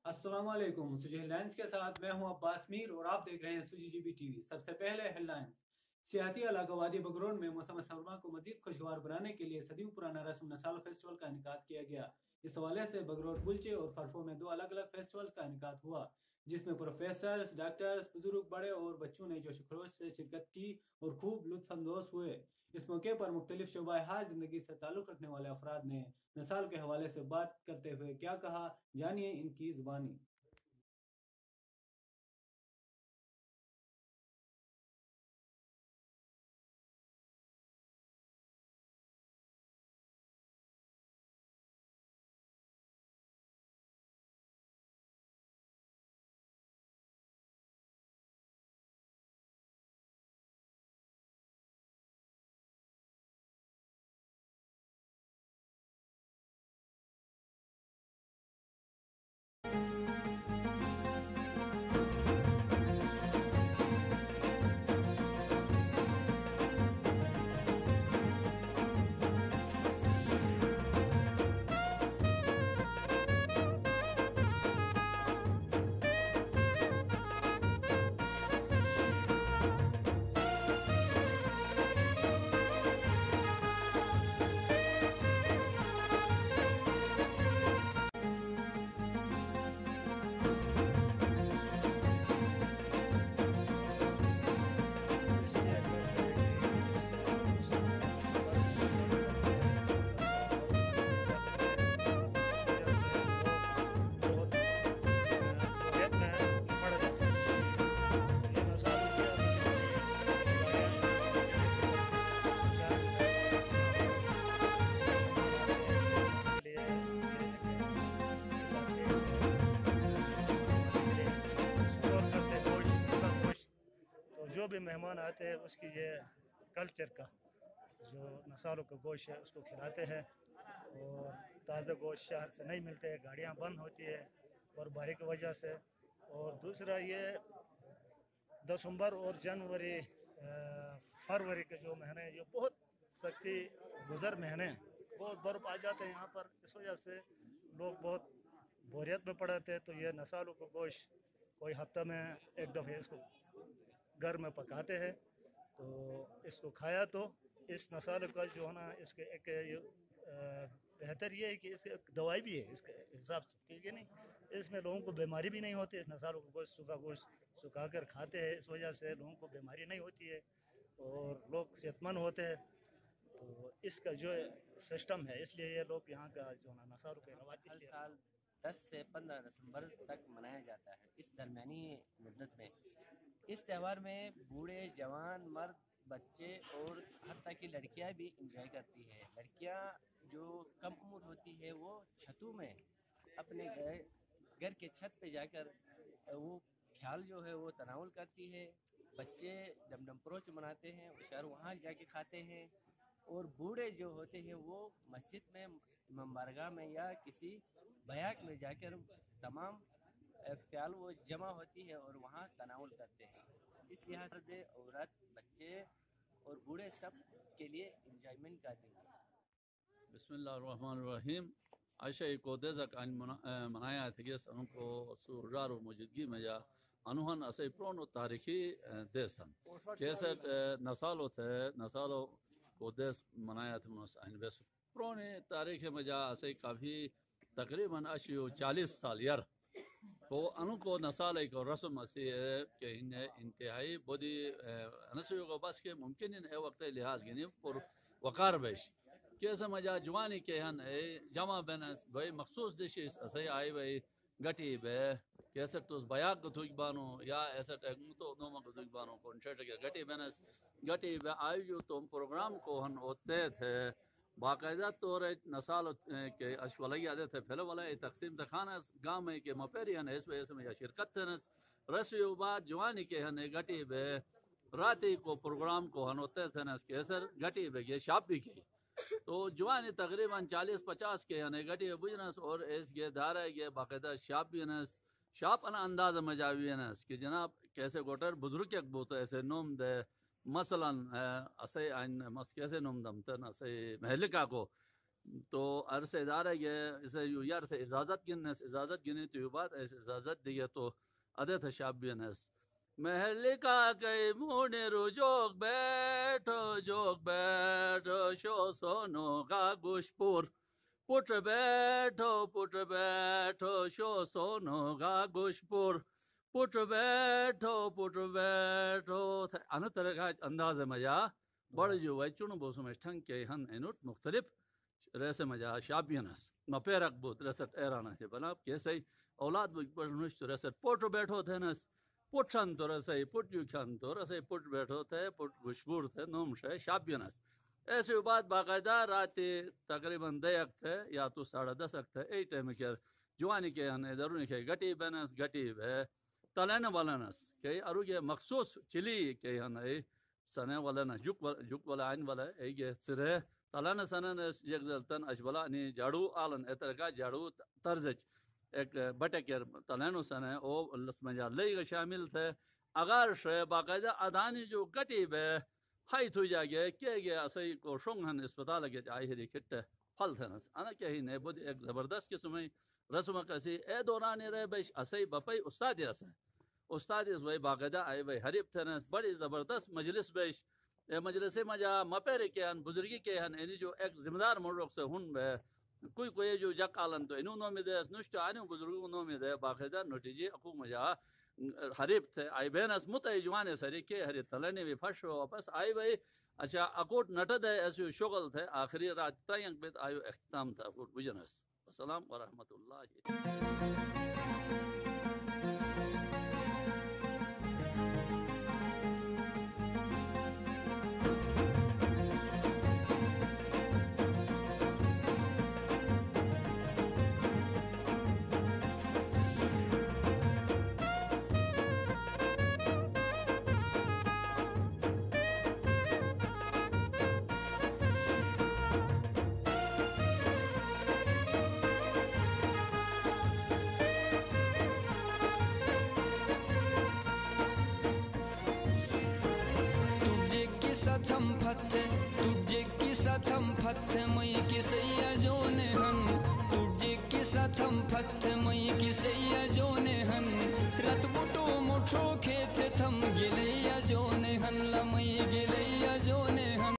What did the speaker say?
السلام علیکم، سجی ہیڈ لائنز کے ساتھ میں ہوں عباس میر اور آپ دیکھ رہے ہیں سجی جی بی ٹی وی۔ سب سے پہلے ہیڈ لائنز۔ سیاحتی علاقہ وادی بگرون میں موسم سرما کو مزید خوشگوار بنانے کے لیے صدیوں پرانا رسم نسال فیسٹیول کا انعقاد کیا گیا۔ اس حوالے سے بگرون کلچے اور فرفو میں 2 الگ الگ فیسٹیول کا انعقاد ہوا، جس میں پروفیسرز، ڈاکٹرز، بزرگ، بڑے اور بچوں نے جوش و خروش سے شرکت کی اور خوب لطف اندوز ہوئے۔ اس موقع پر مختلف شعبہ حیات زندگی سے تعلق رکھنے والے افراد نے نسال کے حوالے سے بات کرتے ہوئے کیا کہا، جانیے ان کی زبانی۔ جو بھی مہمان آتے ہیں اس کی یہ کلچر کا جو نسالوں کا گوشت ہے اس کو کھلاتے ہیں، اور تازہ گوشت شہر سے نہیں ملتے ہیں، گاڑیاں بند ہوتی ہے اور بارش کی وجہ سے۔ اور دوسرا یہ دسمبر اور جنوری فروری کے جو مہینے ہیں یہ بہت سختی گزر مہینے ہیں، بہت برف آ جاتے ہیں یہاں پر، اس وجہ سے لوگ بہت بوریت میں پڑے تھے۔ تو یہ نسالوں کا گوشت کوئی ہفتہ میں ایک دفعہ اس کو گھر میں پکاتے ہیں، تو اس کو کھایا تو اس نسال کا جو ہے نا اس کے ایک بہتر یہ ہے کہ اس ایک دوائی بھی ہے اس کے حساب سے، ٹھیک ہے نہیں، اس میں لوگوں کو بیماری بھی نہیں ہوتی۔ اس نسالوں کو گوشت سوکھا گوشت سکھا کر کھاتے ہیں، اس وجہ سے لوگوں کو بیماری نہیں ہوتی ہے اور لوگ صحت مند ہوتے ہیں۔ تو اس کا جو سسٹم ہے، اس لیے یہ لوگ یہاں کا جو ہے نا نسالوں کے روایت ہر سال 10 سے 15 دسمبر تک منایا جاتا ہے۔ اس درمیانی مدت میں اس تہوار میں بوڑھے، جوان، مرد، بچے اور حتیٰ کہ لڑکیاں بھی انجوائے کرتی ہے۔ لڑکیاں جو کم عمر ہوتی ہے وہ چھتوں میں اپنے گھر کے چھت پہ جا کر وہ کھیال جو ہے وہ تناول کرتی ہے۔ بچے ڈم پروچ مناتے ہیں، شہر وہاں جا کے کھاتے ہیں، اور بوڑھے جو ہوتے ہیں وہ مسجد میں، امام بارگاہ میں یا کسی بیاک میں جا کر تمام فیال وہ جمع ہوتی ہے اور وہاں تناول کرتے ہیں۔ اس لحاظ سے عورت، بچے اور بوڑھے سب کے لیے انجوائمنٹ کا دن ہے۔ بسم اللہ الرحمن الرحیم۔ عائشہ کو دیزک ان منایا تھیس ان کو سورارو موجودگی میں یا انوہن اسے پرونو تاریخی دیسن کیسے نسالو تھے نسالو کو دیس منایا تھے ان بس پرونے تاریخ میں جا اسے کافی تقریباً 40 سال یر تو انو کو نسال ایک رسم اسی کہ انتہائی بودی نسیو کو بس کے ممکن ہے وقت لحاظ گنی پر وقار بیش کیسے مجا جوانی کے ہن جمع بین بھائی مخصوص ڈشز اسے آئی بھائی گٹی بے کیسے تو بیاگ گتوج بانو یا ایسا تو نو مگتوج بانو کون چھٹ کے گٹی بینس گٹی بے آئی جو تم پروگرام کو ہن ہوتے تھے باقاعدہ طور نسال کے اشولیہ آتے تھے پہلے والا تقسیم دکھانا گاؤں میں کہ مپیری ہن اس وجہ سے میں شرکت تھے رسیو بعد جوانی کے ہن گٹی بے راتی کو پروگرام کو ہن ہوتے تھے نا کیسر گٹی بے یہ شاپ بھی کی تو جوانی تقریباً 40-50 کے یعنی گٹی بجنس اور اس کے دارے کے باقاعدہ شاپ بھی نس شاپ انا انداز مجاوی نس کہ جناب کیسے گوٹر بزرگ ایک بوتا ایسے نوم دے مثلا اسے ان مسکیسے نمدم تن اسے مہلکا کو تو عرصے دار ہے یہ اسے یو یار تھے اجازت گنے تو بعد ایسے اجازت دیے تو ادے تھا شابینس مہلکا کئی مونے رو جوگ بیٹھو شو سونو کا گوشپور پٹ بیٹھو شو سونو کا گوشپور پٹ بیٹھو ان طرح کا انداز مجا بڑھ جو ہے چون بوسو میں ٹھنگ کے ہن اینوٹ مختلف ریسے مجا شابینس مپیرک بوت ریسٹ ایرانا سے بنا کیسے اولاد بڑھنوش تو ریسٹ پٹ بیٹھو تھے نس پٹھن تو رسے پٹ یو کھن تو رسے پٹ بیٹھو تھے پٹ گشبور تھے نوم شے شابینس ایسے بعد باقاعدہ رات تقریباً 10 تھے یا تو 10:30 تھے ای ٹائم کے جوانی کے ہن ادھر کے گٹی بنس گٹی ہے تلین والنس کہ ارو یہ مخصوص چلی کہ ہن ای سنے والنا جک والا عین والا ای یہ ترے تلین سنن یک زلتن اشبلا نی جاڑو آلن اتر کا جاڑو طرزچ ایک بٹکر تلینو سنے او لس مجا لئی شامل تھے اگر شے باقاعدہ ادانی جو گٹی بے ہائی تو جاگے کہ گے اسی کو شونگ ہن اسپتال کے آئی ہری کٹ پھل تھے انا کہ ہی نے بود ایک زبردست قسم رسم کسی اے دوران رہے بیش اسی بپئی استاد اس وے باقاعدہ آئی وے حریب تھے بڑی زبردست مجلس بیش اے مجلس مجا مپیرے کے ہن بزرگی کے ہن اینی جو ایک ذمہ دار ملک سے ہن بے کوئی جو جک آلن تو انہوں میں دے نشت آنے بزرگوں نو میں دے باقاعدہ نتیجے اکو مجا حریب تھے آئی بینس متعی جوانے سری کے ہری تلنے بھی پھش ہو واپس آئی وے اچھا اکوٹ نٹد ہے ایسے شغل تھے آخری رات ترینگ بیت آئیو اختتام تھا اکوٹ بجنس السلام ورحمۃ اللہ